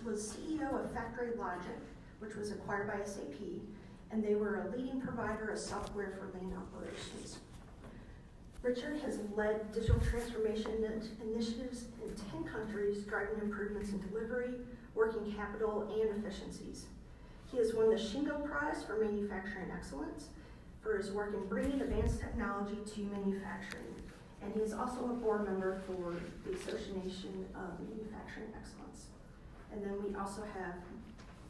was CEO of Factory Logic, which was acquired by SAP, and they were a leading provider of software for lean operations. Richard has led digital transformation initiatives in 10 countries, driving improvements in delivery, working capital, and efficiencies. He has won the Shingo Prize for Manufacturing Excellence for his work in bringing advanced technology to manufacturing. And he is also a board member for the Association of Manufacturing Excellence. And then we also have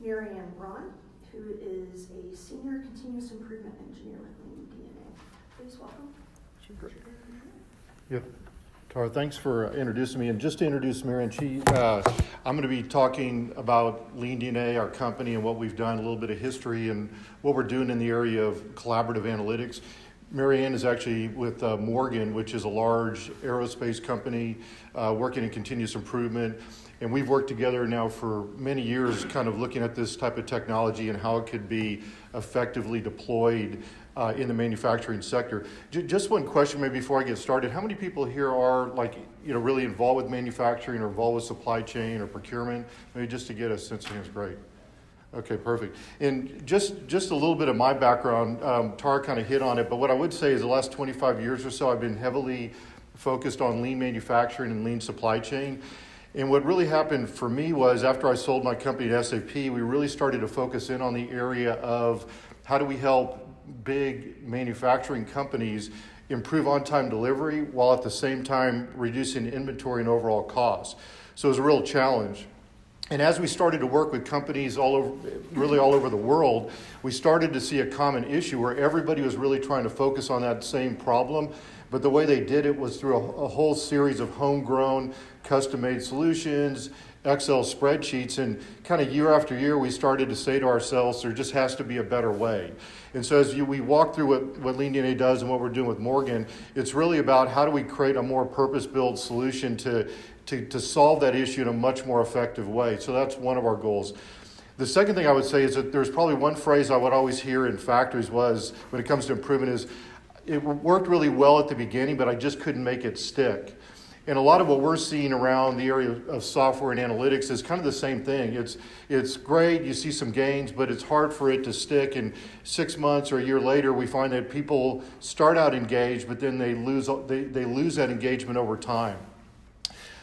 Marianne Braun, who is a senior continuous improvement engineer with LeanDNA. Please welcome. Yep. Tara, thanks for introducing me. And just to introduce Marianne, I'm going to be talking about LeanDNA, our company, and what we've done, a little bit of history, and what we're doing in the area of collaborative analytics. Marianne is actually with Morgan, which is a large aerospace company working in continuous improvement. And we've worked together now for many years, kind of looking at this type of technology and how it could be effectively deployed in the manufacturing sector. Just one question maybe before I get started. How many people here are really involved with manufacturing or involved with supply chain or procurement? Maybe just to get a sense of things. Great. Okay, perfect. And just a little bit of my background, Tara kind of hit on it, but what I would say is the last 25 years or so, I've been heavily focused on lean manufacturing and lean supply chain. And what really happened for me was after I sold my company to SAP, we really started to focus in on the area of how do we help big manufacturing companies improve on-time delivery while at the same time reducing inventory and overall costs. So it was a real challenge. And as we started to work with companies all over the world, we started to see a common issue where everybody was really trying to focus on that same problem. But the way they did it was through a whole series of homegrown, custom-made solutions, Excel spreadsheets, and kind of year after year, we started to say to ourselves, there just has to be a better way. And so as we walk through what LeanDNA does and what we're doing with Morgan, it's really about how do we create a more purpose-built solution to solve that issue in a much more effective way. So that's one of our goals. The second thing I would say is that there's probably one phrase I would always hear in factories was, when it comes to improvement, is it worked really well at the beginning, but I just couldn't make it stick. And a lot of what we're seeing around the area of software and analytics is kind of the same thing. It's great, you see some gains, but it's hard for it to stick. And 6 months or a year later, we find that people start out engaged, but then they lose that engagement over time.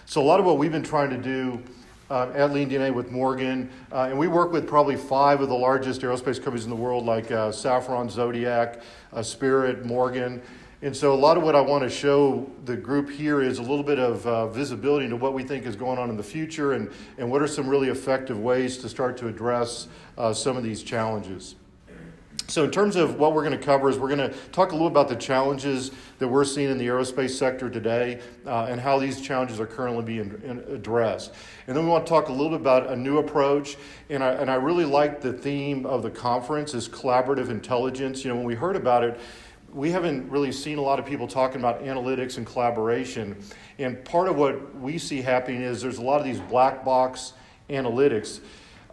So a lot of what we've been trying to do at LeanDNA with Morgan, and we work with probably 5 of the largest aerospace companies in the world, like Safran, Zodiac, Spirit, Morgan. And so a lot of what I want to show the group here is a little bit of visibility into what we think is going on in the future and what are some really effective ways to start to address some of these challenges. So in terms of what we're going to cover is we're going to talk a little about the challenges that we're seeing in the aerospace sector today and how these challenges are currently being addressed. And then we want to talk a little bit about a new approach. And I really like the theme of the conference is collaborative intelligence. You know, when we heard about it, we haven't really seen a lot of people talking about analytics and collaboration. And part of what we see happening is there's a lot of these black box analytics.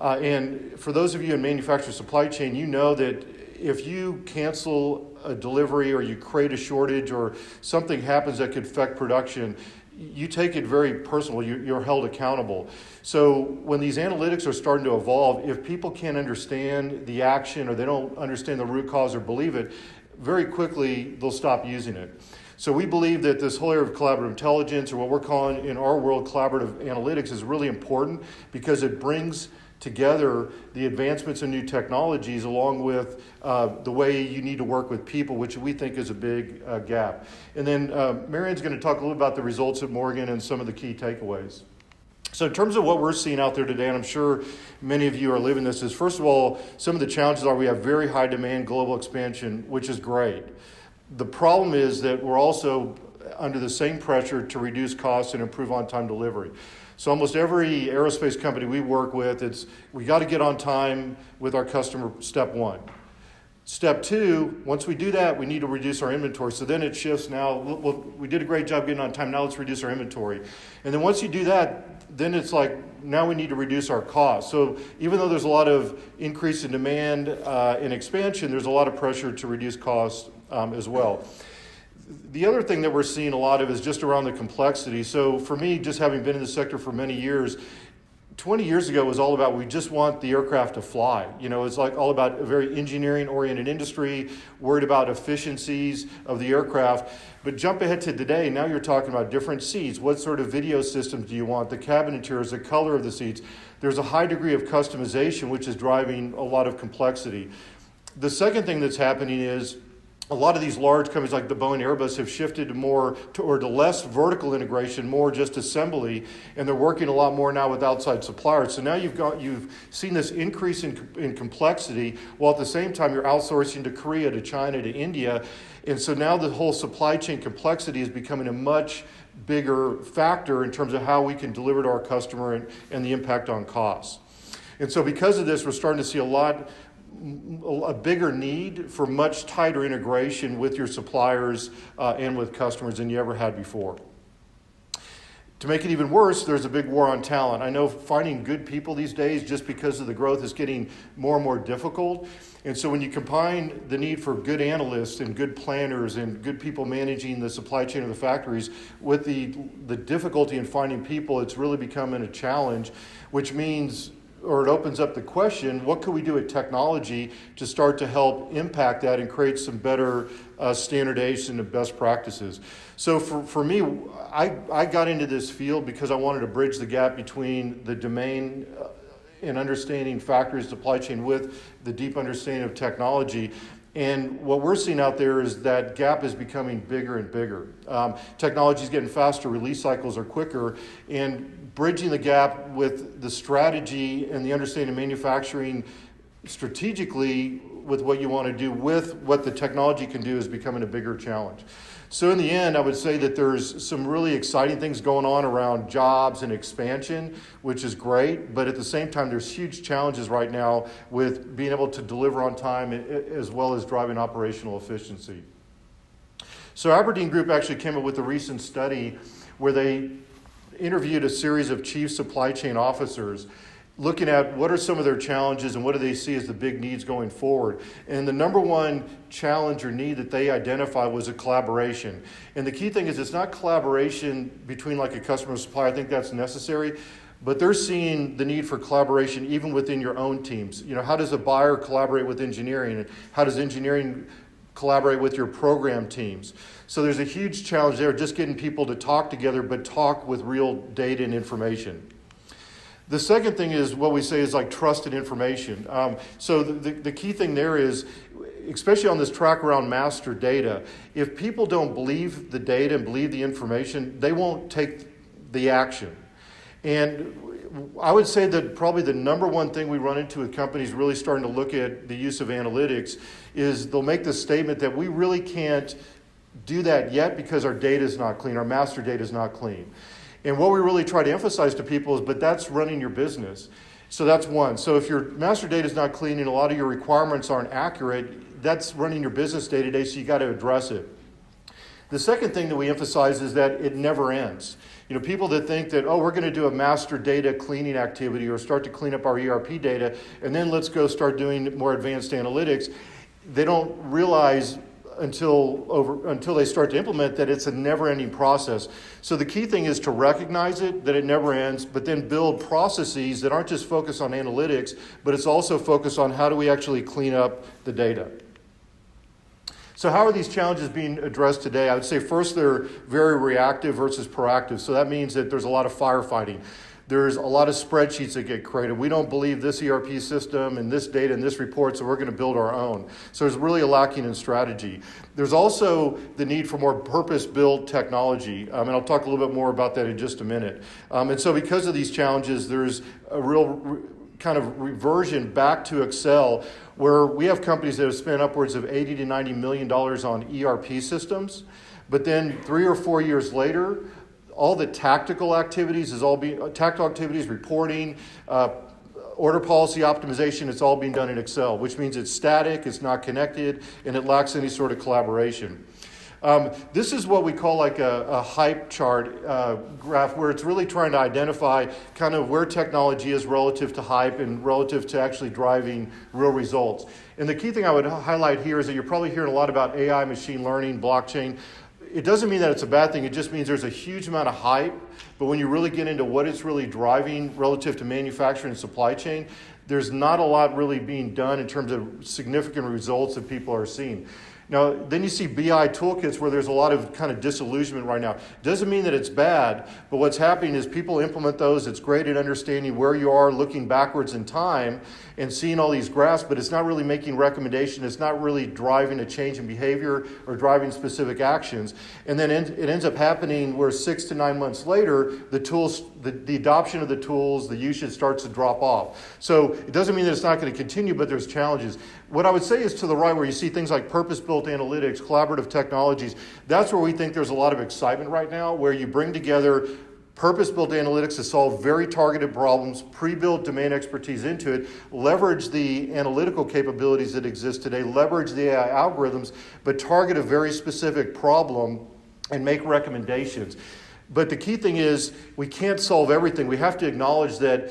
And for those of you in manufacturing supply chain, you know that if you cancel a delivery or you create a shortage or something happens that could affect production, you take it very personal. You're held accountable. So when these analytics are starting to evolve, if people can't understand the action or they don't understand the root cause or believe it, very quickly they'll stop using it. So we believe that this whole area of collaborative intelligence, or what we're calling in our world collaborative analytics, is really important because it brings together the advancements in new technologies along with the way you need to work with people, which we think is a big gap. And then Marianne's going to talk a little about the results at Morgan and some of the key takeaways. So in terms of what we're seeing out there today, and I'm sure many of you are living this, is first of all, some of the challenges are we have very high demand, global expansion, which is great. The problem is that we're also under the same pressure to reduce costs and improve on-time delivery. So almost every aerospace company we work with, we got to get on time with our customer, step one. Step two, once we do that, we need to reduce our inventory. So then it shifts now, well, we did a great job getting on time, now let's reduce our inventory. And then once you do that, then it's like, now we need to reduce our costs. So even though there's a lot of increase in demand and expansion, there's a lot of pressure to reduce costs as well. The other thing that we're seeing a lot of is just around the complexity. So for me, just having been in the sector for many years, 20 years ago, it was all about we just want the aircraft to fly. It's like all about a very engineering-oriented industry, worried about efficiencies of the aircraft. But jump ahead to today, now you're talking about different seats. What sort of video systems do you want? The cabin interiors, the color of the seats. There's a high degree of customization, which is driving a lot of complexity. The second thing that's happening is a lot of these large companies like the Boeing Airbus have shifted more toward less vertical integration, more just assembly, and they're working a lot more now with outside suppliers. So now you've seen this increase in complexity, while at the same time you're outsourcing to Korea, to China, to India. And so now the whole supply chain complexity is becoming a much bigger factor in terms of how we can deliver to our customer and the impact on costs. And so because of this, we're starting to see a bigger need for much tighter integration with your suppliers and with customers than you ever had before. To make it even worse, there's a big war on talent. I know finding good people these days, just because of the growth, is getting more and more difficult. And so when you combine the need for good analysts and good planners and good people managing the supply chain of the factories with the difficulty in finding people, it's really becoming a challenge, which means, or it opens up the question, what could we do with technology to start to help impact that and create some better standardization of best practices? So for me, I got into this field because I wanted to bridge the gap between the domain and understanding factories, supply chain, with the deep understanding of technology. And what we're seeing out there is that gap is becoming bigger and bigger. Technology is getting faster, release cycles are quicker, and bridging the gap with the strategy and the understanding of manufacturing strategically with what you want to do with what the technology can do is becoming a bigger challenge. So in the end, I would say that there's some really exciting things going on around jobs and expansion, which is great, but at the same time, there's huge challenges right now with being able to deliver on time as well as driving operational efficiency. So Aberdeen Group actually came up with a recent study where they interviewed a series of chief supply chain officers looking at what are some of their challenges and what do they see as the big needs going forward. And the number one challenge or need that they identified was a collaboration. And the key thing is it's not collaboration between like a customer and supplier. I think that's necessary. But they're seeing the need for collaboration even within your own teams. How does a buyer collaborate with engineering? And how does engineering collaborate with your program teams? So there's a huge challenge there, just getting people to talk together, but talk with real data and information. The second thing is what we say is like trusted information. So the key thing there is, especially on this track around master data, if people don't believe the data and believe the information, they won't take the action. And I would say that probably the number one thing we run into with companies really starting to look at the use of analytics is they'll make the statement that we really can't do that yet because our data is not clean, our master data is not clean. And what we really try to emphasize to people is, but that's running your business. So that's one. So if your master data is not clean and a lot of your requirements aren't accurate, that's running your business day to day, so you got to address it. The second thing that we emphasize is that it never ends. People that think that, we're going to do a master data cleaning activity or start to clean up our ERP data, and then let's go start doing more advanced analytics, they don't realize until they start to implement that it's a never-ending process. So the key thing is to recognize it, that it never ends, but then build processes that aren't just focused on analytics, but it's also focused on how do we actually clean up the data. So how are these challenges being addressed today? I would say first they're very reactive versus proactive. So that means that there's a lot of firefighting. There's a lot of spreadsheets that get created. We don't believe this ERP system and this data and this report, so we're going to build our own. So there's really a lacking in strategy. There's also the need for more purpose-built technology, and I'll talk a little bit more about that in just a minute. And so because of these challenges, there's a real kind of reversion back to Excel, where we have companies that have spent upwards of $80 to $90 million on ERP systems, but then 3 or 4 years later, all the tactical activities, reporting, order policy optimization, it's all being done in Excel, which means it's static, it's not connected, and it lacks any sort of collaboration. This is what we call like a hype chart graph, where it's really trying to identify kind of where technology is relative to hype and relative to actually driving real results. And the key thing I would highlight here is that you're probably hearing a lot about AI, machine learning, blockchain. it doesn't mean that it's a bad thing. It just means there's a huge amount of hype. But when you really get into what it's really driving relative to manufacturing and supply chain, there's not a lot really being done in terms of significant results that people are seeing. Now, then you see BI toolkits where there's a lot of kind of disillusionment right now. Doesn't mean that it's bad, but what's happening is people implement those. It's great at understanding where you are, looking backwards in time, and seeing all these graphs, but it's not really making recommendation. It's not really driving a change in behavior or driving specific actions. And then it ends up happening where 6 to 9 months later, the tools, the adoption of the tools, the usage starts to drop off. So it doesn't mean that it's not going to continue, but there's challenges. What I would say is to the right, where you see things like purpose-built analytics, collaborative technologies, that's where we think there's a lot of excitement right now, where you bring together purpose-built analytics to solve very targeted problems, pre-built domain expertise into it, leverage the analytical capabilities that exist today, leverage the AI algorithms, but target a very specific problem and make recommendations. But the key thing is we can't solve everything. We have to acknowledge that,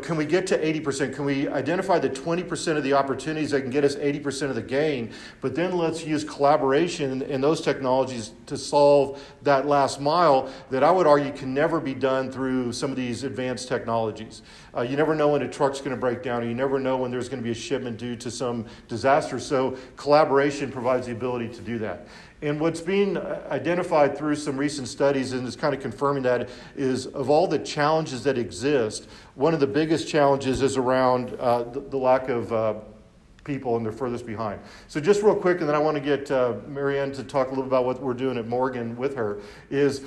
can we get to 80%? Can we identify the 20% of the opportunities that can get us 80% of the gain? But then let's use collaboration and those technologies to solve that last mile that I would argue can never be done through some of these advanced technologies. You never know when a truck's going to break down, or you never know when there's going to be a shipment due to some disaster. So collaboration provides the ability to do that. And what's being identified through some recent studies, and is kind of confirming that, is of all the challenges that exist, one of the biggest challenges is around the lack of people, and they're furthest behind. So just real quick, and then I want to get Marianne to talk a little about what we're doing at Morgan with her, is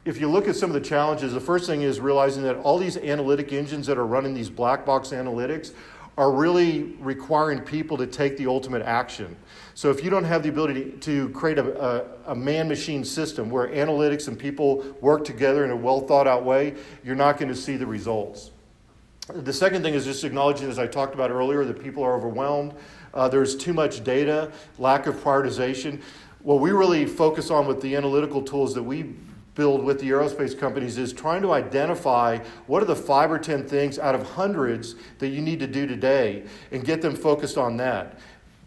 if you look at some of the challenges, the first thing is realizing that all these analytic engines that are running these black box analytics are really requiring people to take the ultimate action. So if you don't have the ability to create a man-machine system where analytics and people work together in a well-thought-out way, you're not going to see the results. The second thing is just acknowledging, as I talked about earlier, that people are overwhelmed. There's too much data, lack of prioritization. What we really focus on with the analytical tools that we build with the aerospace companies is trying to identify what are the 5 or 10 things out of hundreds that you need to do today and get them focused on that.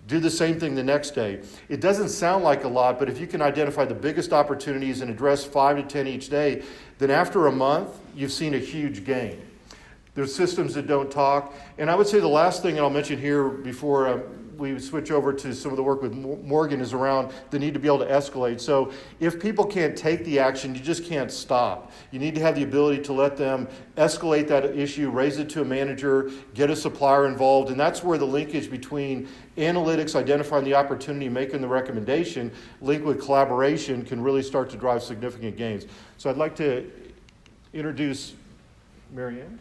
Do the same thing the next day. It doesn't sound like a lot, but if you can identify the biggest opportunities and address 5 to 10 each day, then after a month, you've seen a huge gain. There's systems that don't talk. And I would say the last thing, and I'll mention here before we switch over to some of the work with Morgan, is around the need to be able to escalate. So if people can't take the action, you just can't stop. You need to have the ability to let them escalate that issue, raise it to a manager, get a supplier involved, and that's where the linkage between analytics, identifying the opportunity, making the recommendation, linked with collaboration can really start to drive significant gains. So I'd like to introduce Marianne.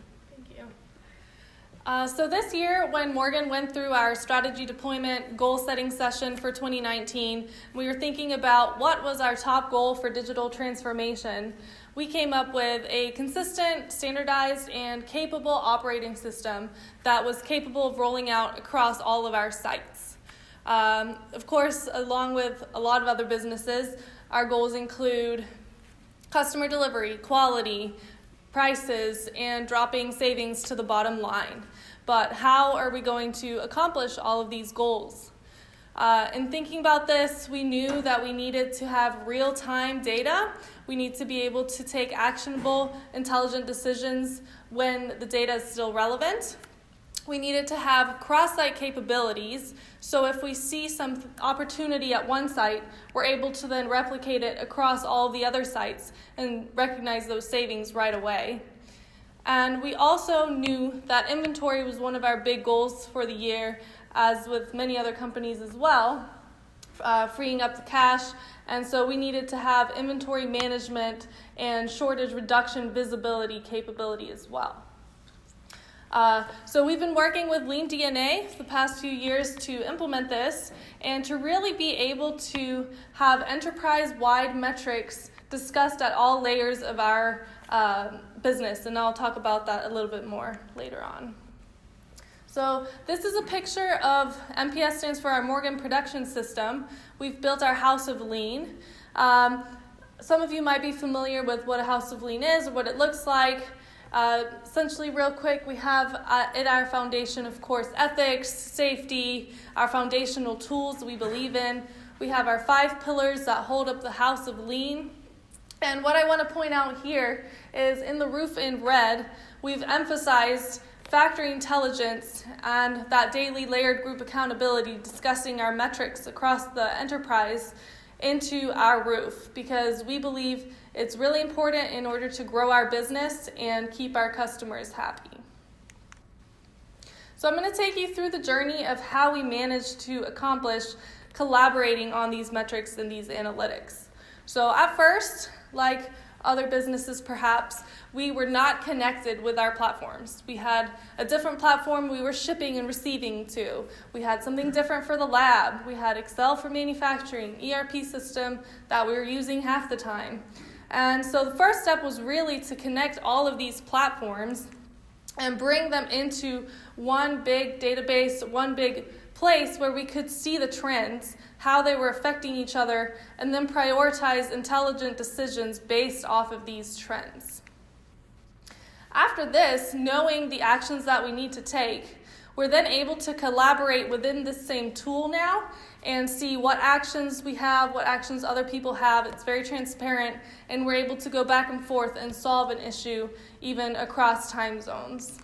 So this year, when Morgan went through our strategy deployment goal setting session for 2019, we were thinking about what was our top goal for digital transformation. We came up with a consistent, standardized, and capable operating system that was capable of rolling out across all of our sites. Of course, along with a lot of other businesses, our goals include customer delivery, quality, prices, and dropping savings to the bottom line. But how are we going to accomplish all of these goals? In thinking about this, we knew that we needed to have real-time data. We need to be able to take actionable, intelligent decisions when the data is still relevant. We needed to have cross-site capabilities, so if we see some opportunity at one site, we're able to then replicate it across all the other sites and recognize those savings right away. And we also knew that inventory was one of our big goals for the year, as with many other companies as well, freeing up the cash. And so we needed to have inventory management and shortage reduction visibility capability as well. So we've been working with LeanDNA for the past few years to implement this and to really be able to have enterprise-wide metrics discussed at all layers of our business, and I'll talk about that a little bit more later on. So this is a picture of, MPS stands for our Morgan Production System. We've built our House of Lean. Some of you might be familiar with what a House of Lean is or what it looks like. Essentially, real quick, we have at our foundation, of course, ethics, safety, our foundational tools we believe in. We have our 5 pillars that hold up the house of lean. And what I want to point out here is in the roof in red, we've emphasized factory intelligence and that daily layered group accountability, discussing our metrics across the enterprise into our roof, because we believe it's really important in order to grow our business and keep our customers happy. So I'm going to take you through the journey of how we managed to accomplish collaborating on these metrics and these analytics. So at first, like other businesses perhaps, we were not connected with our platforms. We had a different platform we were shipping and receiving to. We had something different for the lab. We had Excel for manufacturing, ERP system that we were using half the time. And so the first step was really to connect all of these platforms and bring them into one big database, one big place where we could see the trends, how they were affecting each other, and then prioritize intelligent decisions based off of these trends. After this, knowing the actions that we need to take, we're then able to collaborate within this same tool now and see what actions we have, what actions other people have. It's very transparent, and we're able to go back and forth and solve an issue even across time zones.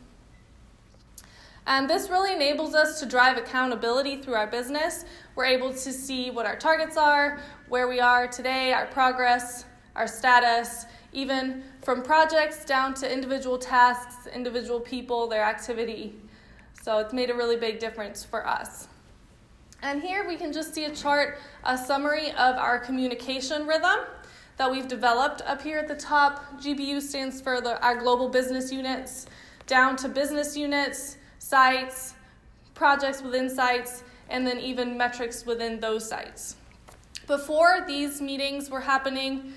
And this really enables us to drive accountability through our business. We're able to see what our targets are, where we are today, our progress, our status, even from projects down to individual tasks, individual people, their activity. So it's made a really big difference for us. And here we can just see a chart, a summary of our communication rhythm that we've developed. Up here at the top, GBU stands for our global business units, down to business units, sites, projects within sites, and then even metrics within those sites. Before, these meetings were happening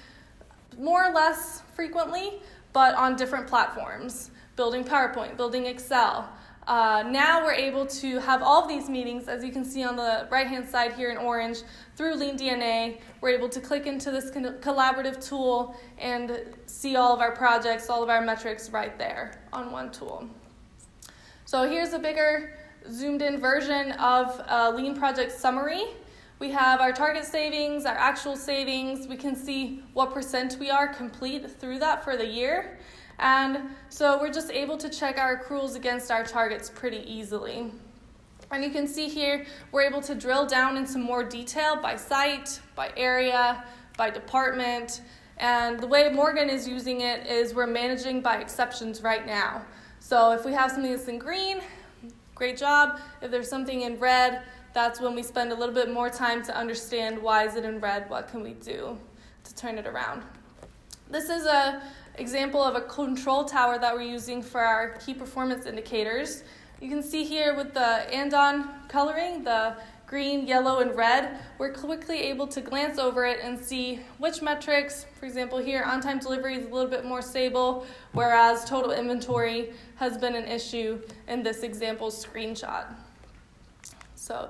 more or less frequently, but on different platforms, building PowerPoint, building Excel. Now we're able to have all of these meetings, as you can see on the right-hand side here in orange, through LeanDNA. We're able to click into this collaborative tool and see all of our projects, all of our metrics right there on one tool. So here's a bigger zoomed-in version of a Lean project summary. We have our target savings, our actual savings. We can see what % we are complete through that for the year. And so we're just able to check our accruals against our targets pretty easily. And you can see here, we're able to drill down into more detail by site, by area, by department. And the way Morgan is using it is we're managing by exceptions right now. So if we have something that's in green, great job. If there's something in red, that's when we spend a little bit more time to understand why is it in red, what can we do to turn it around. This is an example of a control tower that we're using for our key performance indicators. You can see here with the andon coloring, the green, yellow, and red, we're quickly able to glance over it and see which metrics, for example here, on-time delivery is a little bit more stable, whereas total inventory has been an issue in this example screenshot. So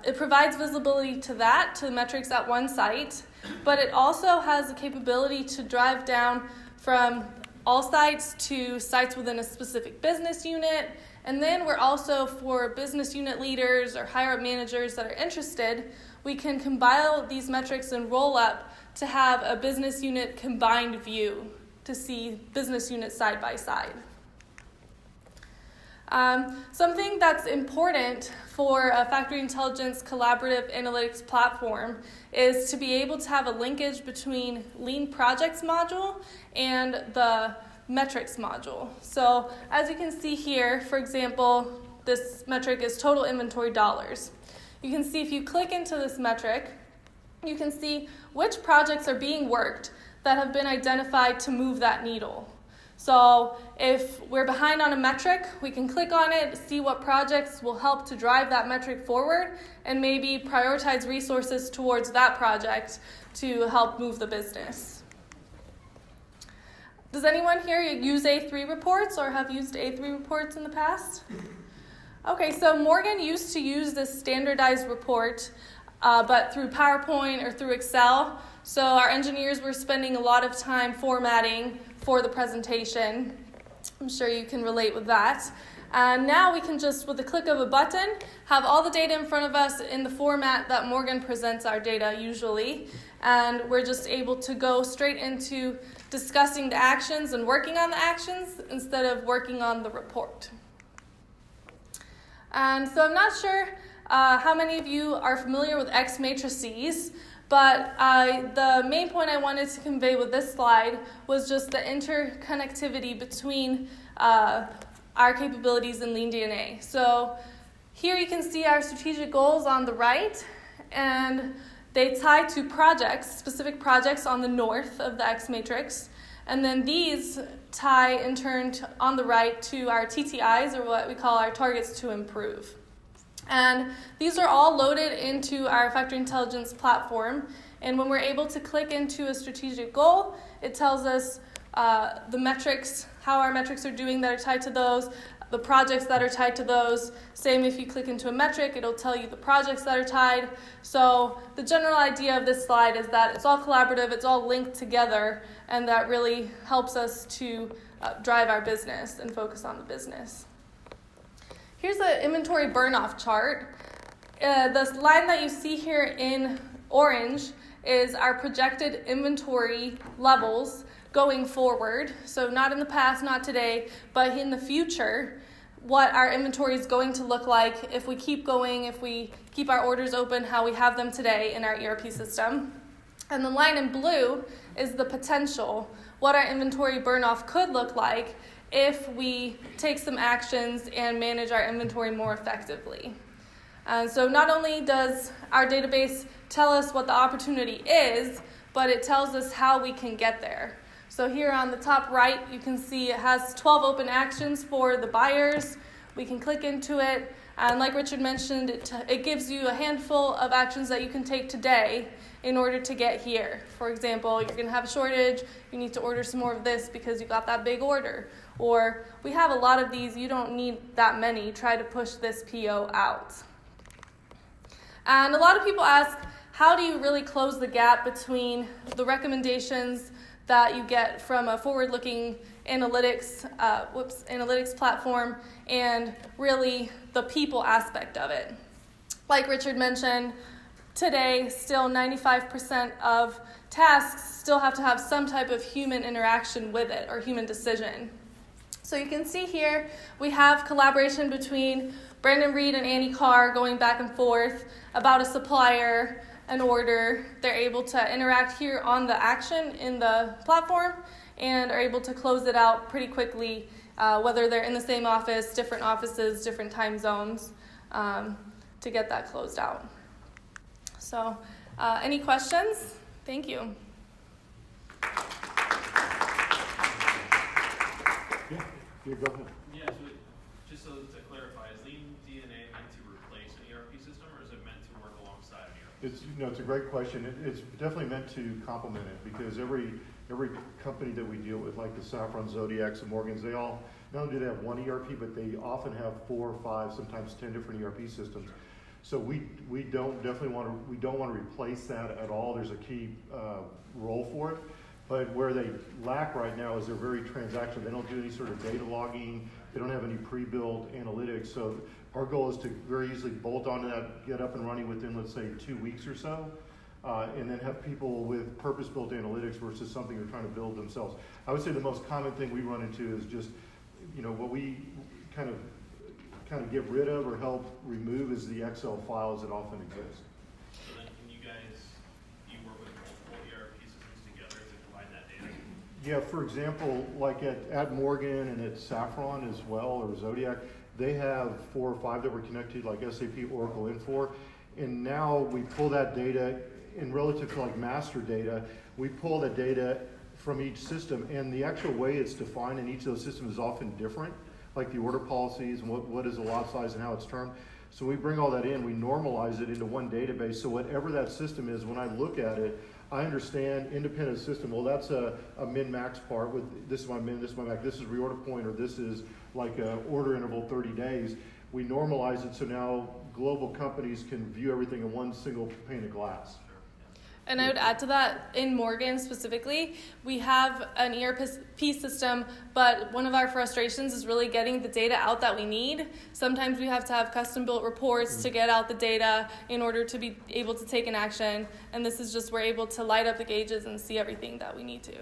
it provides visibility to that, to the metrics at one site, but it also has the capability to drive down from all sites to sites within a specific business unit. And then we're also, for business unit leaders or higher up managers that are interested, we can combine these metrics and roll up to have a business unit combined view to see business units side by side. Something that's important for a factory intelligence collaborative analytics platform is to be able to have a linkage between Lean Projects module and the metrics module. So as you can see here, for example, this metric is total inventory dollars. You can see if you click into this metric, you can see which projects are being worked that have been identified to move that needle. So if we're behind on a metric, we can click on it, see what projects will help to drive that metric forward, and maybe prioritize resources towards that project to help move the business. Does anyone here use A3 reports or have used A3 reports in the past? Okay, so Morgan used to use this standardized report, but through PowerPoint or through Excel. So our engineers were spending a lot of time formatting for the presentation. I'm sure you can relate with that. And now we can just, with the click of a button, have all the data in front of us in the format that Morgan presents our data usually. And we're just able to go straight into discussing the actions and working on the actions instead of working on the report. And so I'm not sure how many of you are familiar with X matrices, but the main point I wanted to convey with this slide was just the interconnectivity between our capabilities in LeanDNA. So here you can see our strategic goals on the right, and they tie to projects, specific projects on the north of the X matrix. And then these tie in turn on the right to our TTIs, or what we call our targets to improve. And these are all loaded into our Factory Intelligence platform. And when we're able to click into a strategic goal, it tells us the metrics, how our metrics are doing that are tied to those, the projects that are tied to those. Same if you click into a metric, it'll tell you the projects that are tied. So the general idea of this slide is that it's all collaborative, it's all linked together, and that really helps us to drive our business and focus on the business. Here's the inventory burn-off chart. The line that you see here in orange is our projected inventory levels going forward. So not in the past, not today, but in the future, what our inventory is going to look like if we keep going, if we keep our orders open, how we have them today in our ERP system. And the line in blue is the potential, what our inventory burn-off could look like if we take some actions and manage our inventory more effectively. So not only does our database tell us what the opportunity is, but it tells us how we can get there. So here on the top right, you can see it has 12 open actions for the buyers. We can click into it, and like Richard mentioned, it gives you a handful of actions that you can take today in order to get here. For example, you're going to have a shortage, you need to order some more of this because you got that big order. Or we have a lot of these, you don't need that many, try to push this PO out. And a lot of people ask, how do you really close the gap between the that you get from a forward-looking analytics platform and really the people aspect of it? Like Richard mentioned, today still 95% of tasks still have to have some type of human interaction with it or human decision. So you can see here we have collaboration between Brandon Reed and Annie Carr going back and forth about a supplier, an order. They're able to interact here on the action in the platform and are able to close it out pretty quickly, whether they're in the same office, different offices, different time zones, to get that closed out. So any questions? Thank you. Yeah, go ahead. Yeah, so just so to clarify, is LeanDNA meant to replace an ERP system, or is it meant to work alongside an ERP system? It's a great question. It's definitely meant to complement it, because every company that we deal with, like the Safran, Zodiacs, and Morgans, they all not only do they have one ERP, but they often have 4 or 5, sometimes 10 different ERP systems. So we don't want to replace that at all. There's a key role for it. But where they lack right now is they're very transactional. They don't do any sort of data logging. They don't have any pre-built analytics. So our goal is to very easily bolt onto that, get up and running within, let's say, 2 weeks or so, and then have people with purpose-built analytics versus something they're trying to build themselves. I would say the most common thing we run into is just, what we kind of get rid of or help remove is the Excel files that often exist. So then can you work with multiple ERP systems together to combine that data? Yeah, for example, like at Morgan and at Safran as well, or Zodiac, they have 4 or 5 that were connected, like SAP, Oracle, Infor. And now we pull that data in relative to like master data, we pull the data from each system, and the actual way it's defined in each of those systems is often different, like the order policies and what is the lot size and how it's termed. So we bring all that in, we normalize it into one database, so whatever that system is, when I look at it, I understand independent system, well that's a min-max part, with this is my min, this is my max, this is reorder point, or this is like a order interval 30 days. We normalize it so now global companies can view everything in one single pane of glass. And I would add to that, in Morgan specifically, we have an ERP system, but one of our frustrations is really getting the data out that we need. Sometimes we have to have custom-built reports to get out the data in order to be able to take an action, and this is just we're able to light up the gauges and see everything that we need to.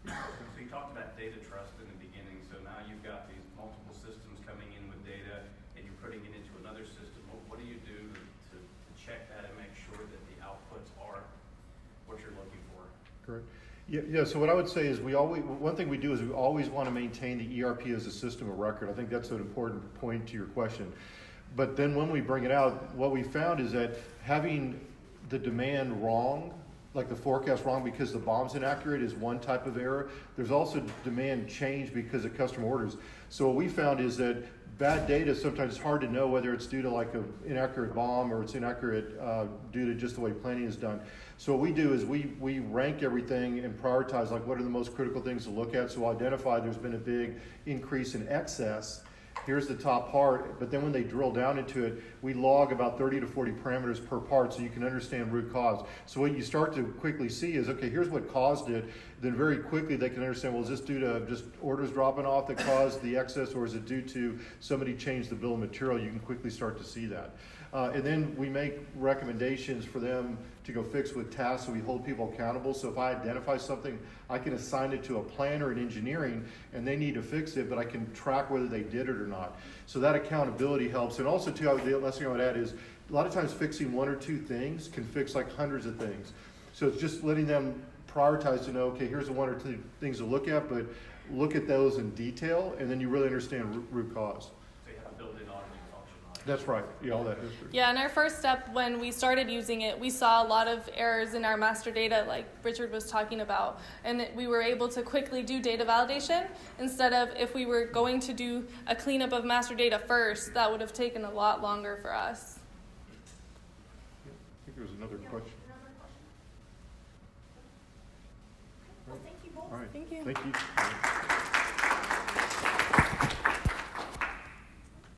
So you talked about data trust in the beginning, so now you've got these multiple systems coming in with data, and you're putting it into another system. What do you do to check that and make sure that the outputs are what you're looking for? Correct. Yeah, so what I would say is one thing we do is we always want to maintain the ERP as a system of record. I think that's an important point to your question. But then when we bring it out, what we found is that having the demand wrong, like the forecast wrong because the bomb's inaccurate, is one type of error. There's also demand change because of customer orders. So what we found is that bad data, sometimes it's hard to know whether it's due to like an inaccurate bomb or it's inaccurate due to just the way planning is done. So what we do is we rank everything and prioritize like what are the most critical things to look at. So identify there's been a big increase in excess. Here's the top part, but then when they drill down into it, we log about 30 to 40 parameters per part so you can understand root cause. So what you start to quickly see is, okay, here's what caused it. Then very quickly they can understand, well, is this due to just orders dropping off that caused the excess, or is it due to somebody changed the bill of material? You can quickly start to see that. And then we make recommendations for them to go fix with tasks so we hold people accountable. So if I identify something, I can assign it to a planner in engineering and they need to fix it, but I can track whether they did it or not. So that accountability helps. And also too, the last thing I would add is a lot of times fixing one or two things can fix like hundreds of things. So it's just letting them prioritize to know, okay, here's the one or two things to look at, but look at those in detail and then you really understand root cause. So you have a built-in automated function on it. That's right. Yeah, all that history. Yeah, and our first step when we started using it, we saw a lot of errors in our master data like Richard was talking about. And we were able to quickly do data validation instead of if we were going to do a cleanup of master data first, that would have taken a lot longer for us. I think there was another question. Well, thank you both. All right. Thank you. Thank you.